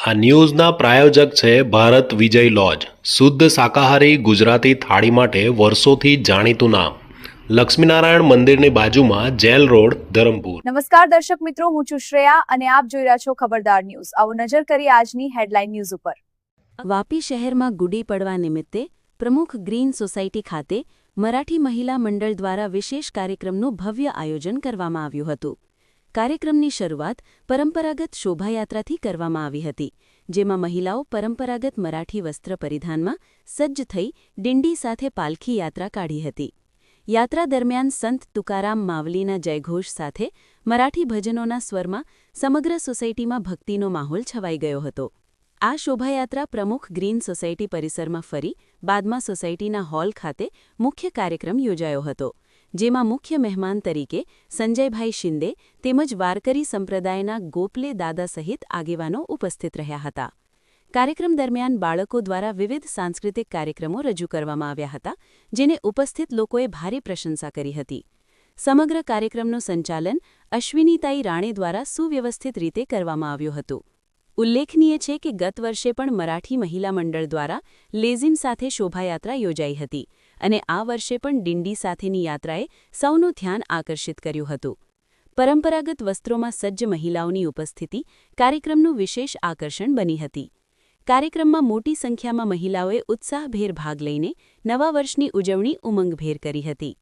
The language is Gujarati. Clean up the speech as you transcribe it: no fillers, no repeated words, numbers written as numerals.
આ ન્યૂઝના પ્રાયોજક છે ભારત વિજય લોજ, શુદ્ધ શાકાહારી ગુજરાતી થાળી માટે વર્ષોથી જાણીતું નામ. લક્ષ્મીનારાયણ મંદિરની બાજુમાં જેલ રોડ, ધરમપુર. નમસ્કાર દર્શક મિત્રો, હું છું શ્રેયા અને આપ જોઈ રહ્યા છો ખબરદાર ન્યૂઝ. આવો નજર કરીએ આજની હેડલાઇન ન્યૂઝ ઉપર. વાપી શહેરમાં ગુડી પડવા નિમિત્તે પ્રમુખ ગ્રીન સોસાયટી ખાતે મરાઠી મહિલા મંડળ દ્વારા વિશેષ કાર્યક્રમનું ભવ્ય આયોજન કરવામાં આવ્યું હતું. કાર્યક્રમની શરૂઆત પરંપરાગત શોભાયાત્રાથી કરવામાં આવી હતી, જેમાં મહિલાઓ પરંપરાગત મરાઠી વસ્ત્ર પરિધાનમાં સજ્જ થઈ દિંડી સાથે પાલખી યાત્રા કાઢી હતી. યાત્રા દરમિયાન સંત તુકારામ માવલીના જયઘોષ સાથે મરાઠી ભજનોના સ્વરમાં સમગ્ર સોસાયટીમાં ભક્તિનો માહોલ છવાઈ ગયો હતો. આ શોભાયાત્રા પ્રમુખ ગ્રીન સોસાયટી પરિસરમાં ફરી બાદમાં સોસાયટીના હોલ ખાતે મુખ્ય કાર્યક્રમ યોજાયો હતો, જેમાં મુખ્ય મહેમાન તરીકે સંજયભાઈ શિંદે તેમજ વારકરી સંપ્રદાયના ગોપલે દાદા સહિત આગેવાનો ઉપસ્થિત રહ્યા હતા. કાર્યક્રમ દરમિયાન બાળકો દ્વારા વિવિધ સાંસ્કૃતિક કાર્યક્રમો રજૂ કરવામાં આવ્યા હતા, જેને ઉપસ્થિત લોકોએ ભારે પ્રશંસા કરી હતી. સમગ્ર કાર્યક્રમનું સંચાલન અશ્વિનીતાઈ રાણે દ્વારા સુવ્યવસ્થિત રીતે કરવામાં આવ્યું હતું. ઉલ્લેખનીય છે કે ગત વર્ષે પણ મરાઠી મહિલા મંડળ દ્વારા લેઝિમ સાથે શોભાયાત્રા યોજાઈ હતી અને આ વર્ષે પણ દિંડી સાથેની યાત્રાએ સૌનું ધ્યાન આકર્ષિત કર્યું હતું. પરંપરાગત વસ્ત્રોમાં સજ્જ મહિલાઓની ઉપસ્થિતિ કાર્યક્રમનું વિશેષ આકર્ષણ બની હતી. કાર્યક્રમમાં મોટી સંખ્યામાં મહિલાઓએ ઉત્સાહભેર ભાગ લઈને નવા વર્ષની ઉજવણી ઉમંગભેર કરી હતી.